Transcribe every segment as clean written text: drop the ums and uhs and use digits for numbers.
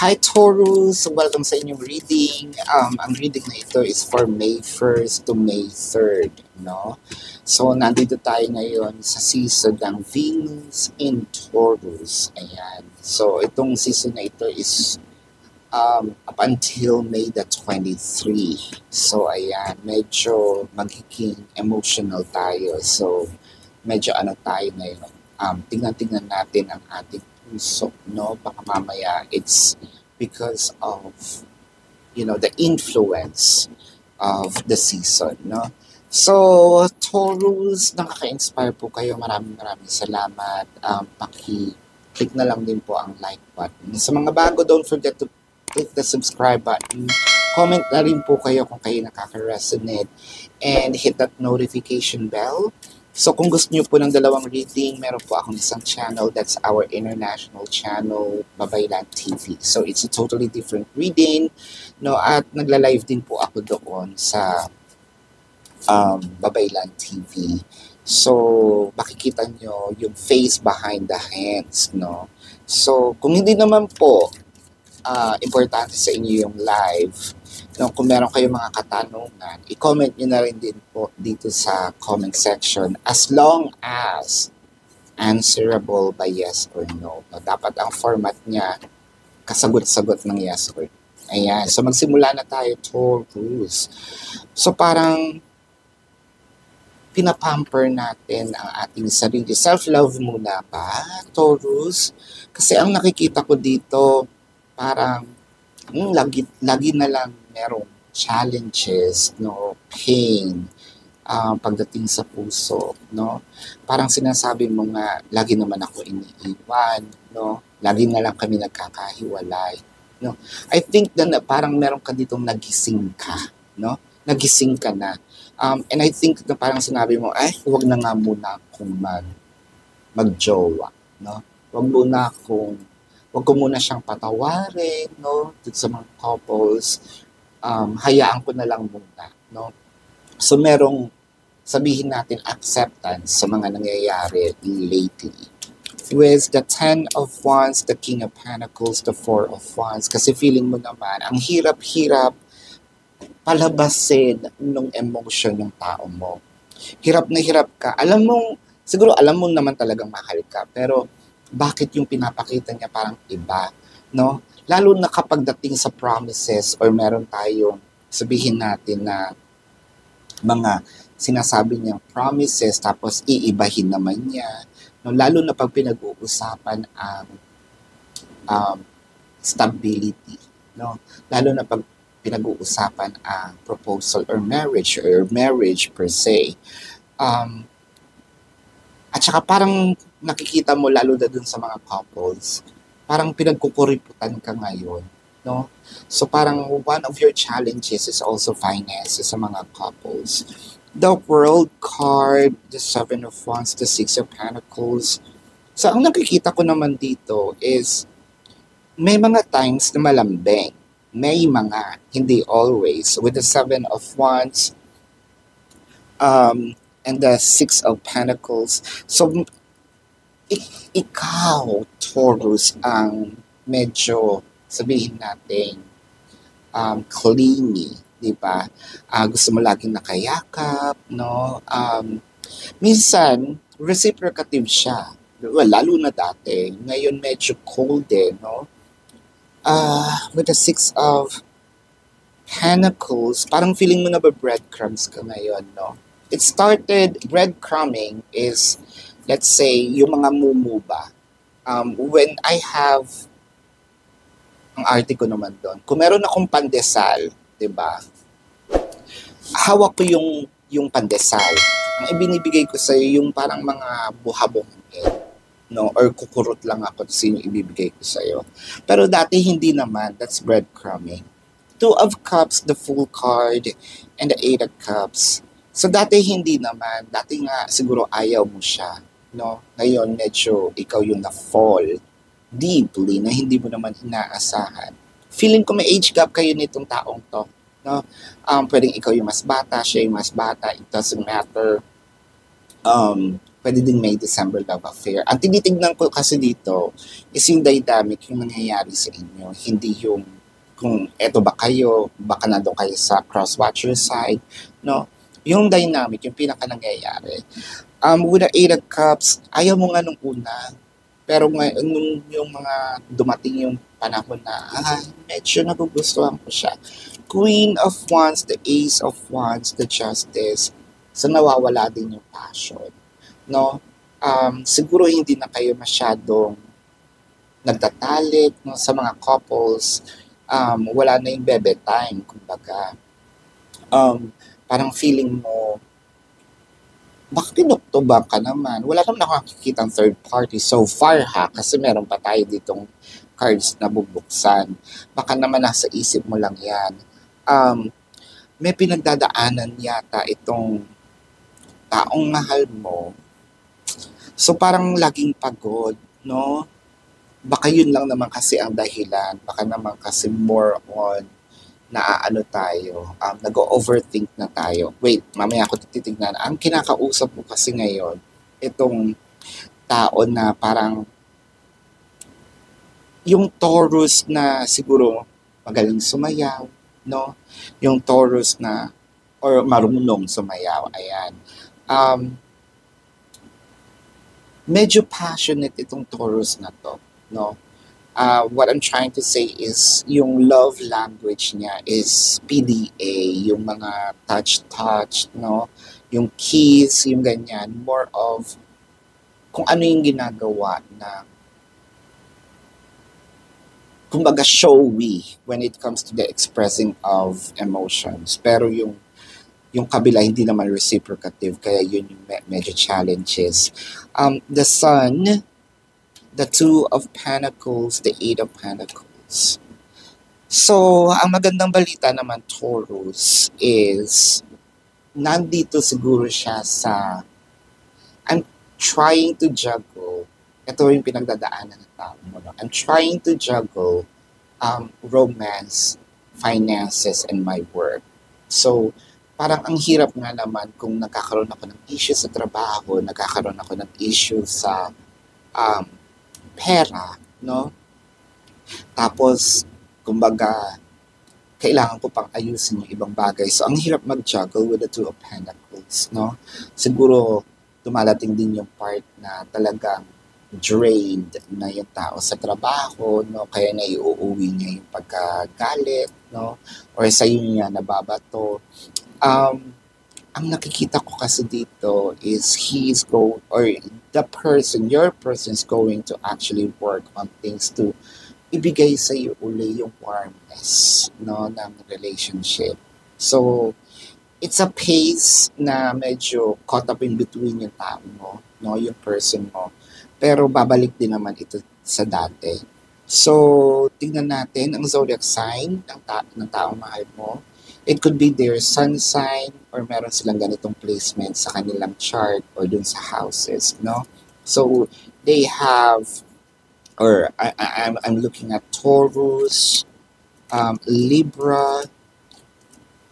Hi Taurus! Welcome sa inyong reading. Ang reading na ito is for May 1st to May 3rd. No? So, nandito tayo ngayon sa season ng Venus in Taurus. Ayan. So, itong season na ito is up until May the 23. So, ayan. Medyo magiging emotional tayo. So, medyo tayo ngayon. Tingnan natin ang ating puso, no? Baka mamaya it's because of, the influence of the season, no? So, Taurus, nakaka-inspire po kayo. Maraming salamat. Paki-click na lang din po ang like button. Sa mga bago, don't forget to click the subscribe button. Comment na rin po kayo kung kayo nakaka-resonate. And hit that notification bell. So kung gusto niyo po ng dalawang reading, meron po akong isang channel, that's our international channel, Babaylan TV. So it's a totally different reading, no? At nagla-live din po ako doon sa Babaylan TV. So makikita nyo yung face behind the hands, no? So kung hindi naman po importante sa inyo yung live, no, kung meron kayong mga katanungan, i-comment nyo na rin din po dito sa comment section as long as answerable by yes or no. No, dapat ang format niya kasagot-sagot ng yes or no. Ayan. So magsimula na tayo, Taurus. So parang pinapamper natin ang ating sarili. Self-love muna ba, Taurus? Kasi ang nakikita ko dito, parang lagi na lang merong challenges, no, pain, pagdating sa puso, no? Parang sinasabi mo nga, lagi naman ako iniiwan, no? Lagi na lang kami nagkakahiwalay, no? I think na parang meron ka ditong nagising ka, no? Nagising ka na. And I think na parang sinabi mo, huwag na nga muna akong magjowa, no? Huwag ko muna siyang patawarin, no? Dito sa mga couples, hayaan ko na lang muna, no? So, merong, sabihin natin, acceptance sa mga nangyayari lately. With the 10 of Wands, the King of Pentacles, the 4 of Wands, kasi feeling mo naman, ang hirap-hirap palabasin ng emotion ng tao mo. Hirap na hirap ka. Siguro alam mo naman talagang mahal ka, pero bakit yung pinapakita niya parang iba, no? Lalo na kapag dating sa promises or meron tayong sabihin natin na mga sinasabi niyang promises tapos iibahin naman niya, no? Lalo na pag pinag-uusapan ang stability, no? Lalo na pag pinag-uusapan ang proposal or marriage per se. At saka parang nakikita mo lalo na dun sa mga couples, parang pinagkukuriputan ka ngayon, no? So parang one of your challenges is also finances sa mga couples. The World card, the 7 of Wands, the 6 of Pentacles. So ang nakikita ko naman dito is may mga times na malambing, may mga hindi always. With the 7 of Wands, and the 6 of Pentacles. So, ikaw, Taurus, ang medyo, sabihin natin, clingy, di ba? Gusto mo laging nakayakap, no? Minsan, reciprocative siya. Well, lalo na dati. Ngayon, medyo cold no? With the 6 of Pentacles, parang feeling mo na ba breadcrumbs ka ngayon, no? It started, breadcrumbing is, let's say, yung mga mumu ba. When I have, ang arte ko naman doon, kung meron akong pandesal, di ba? Hawak ko yung pandesal. Ang ibinibigay ko sa'yo, yung parang mga buhabongin, no? Or kukurot lang ako sa yung ibibigay ko sa'yo. Pero dati hindi naman, that's breadcrumbing. 2 of Cups, the Fool card, and the 8 of Cups. So dati hindi naman, dati nga siguro ayaw mo siya, no? Ngayon medyo ikaw yung na-fall deeply na hindi mo naman inaasahan. Feeling ko may age gap kayo nitong taong to, no? Pwedeng ikaw yung mas bata, siya yung mas bata, it doesn't matter. pwede din May, December love affair. Ang tinitignan ko kasi dito is yung dynamic, yung nangyayari sa inyo. Hindi yung kung eto ba kayo, baka nandun kayo sa cross-watcher side, no? Yung dynamic, yung pinaka nangyayari. With the Eight of Cups, ayaw mo nga nung una, pero nung yung mga dumating yung panahon na, medyo nagugustuhan ko siya. Queen of Wands, the Ace of Wands, the Justice, so nawawala din yung passion, no? Siguro hindi na kayo masyadong nagtatalik, no, sa mga couples. Wala na yung bebe time, kumbaga. Parang feeling mo, baka pinuktuban ka naman. Wala naman nakakikita ang third party so far ha, kasi meron pa tayo ditong cards na bubuksan. Baka naman nasa isip mo lang yan. May pinagdadaanan yata itong taong mahal mo. So parang laging pagod, no? Baka yun lang naman kasi ang dahilan. Baka naman kasi more on naaano tayo, nag-overthink na tayo. Wait, mamaya ako titignan. Ang kinakausap ko kasi ngayon, itong tao na parang yung Taurus na siguro magaling sumayaw, no? Yung Taurus na, or marunong sumayaw, ayan. Medyo passionate itong Taurus na to, no? What I'm trying to say is yung love language niya is PDA, yung mga touch, no? Yung kiss, yung ganyan, more of kung ano yung ginagawa na kumbaga showy when it comes to the expressing of emotions. Pero yung kabila hindi naman reciprocative, kaya yun yung medyo challenges. The Sun, the Two of Pentacles, the Eight of Pentacles. So, ang magandang balita naman, Taurus, is nandito siguro siya sa I'm trying to juggle. Ito yung pinagdadaanan ng tao mo. No? I'm trying to juggle romance, finances, and my work. So, parang ang hirap nga naman kung nagkakaroon ako ng issue sa trabaho, nagkakaroon ako ng issue sa pera, no? Tapos, kumbaga, kailangan ko pang ayusin yung ibang bagay. So, ang hirap mag-juggle with the Two of Pentacles, no? Siguro, dumalating din yung part na talagang drained na yung tao sa trabaho, no? Kaya naiuuwi niya yung pagkagalit, no? Or sa iyo niya nababato. Ang nakikita ko kasi dito is your person is going to actually work on things to ibigay sa iyo uli yung warmness, no, ng relationship. So, it's a pace na medyo caught up in between yung tao mo, no, yung person mo. Pero babalik din naman ito sa dati. So, tingnan natin ang zodiac sign ng taong mahal mo. It could be their sun sign or meron silang ganitong placement sa kanilang chart or dun sa houses, no? So, they have, or I'm looking at Taurus, Libra,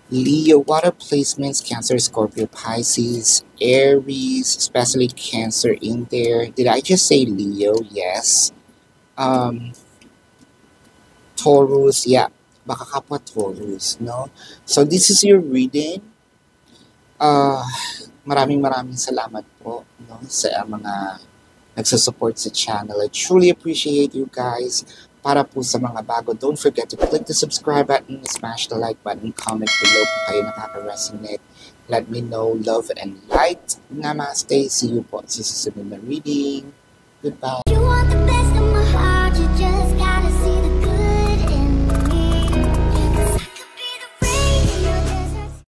Leo, water placements, Cancer, Scorpio, Pisces, Aries, especially Cancer in there. Did I just say Leo? Yes. Taurus, yeah. Baka kapwa Taurus, no? So, this is your reading. Maraming salamat po, no, sa mga nagsusupport sa channel. I truly appreciate you guys. Para po sa mga bago, don't forget to click the subscribe button, smash the like button, comment below kung kayo nakaka-resonate. Let me know, love and light. Namaste. See you po sa susunod na reading. Goodbye.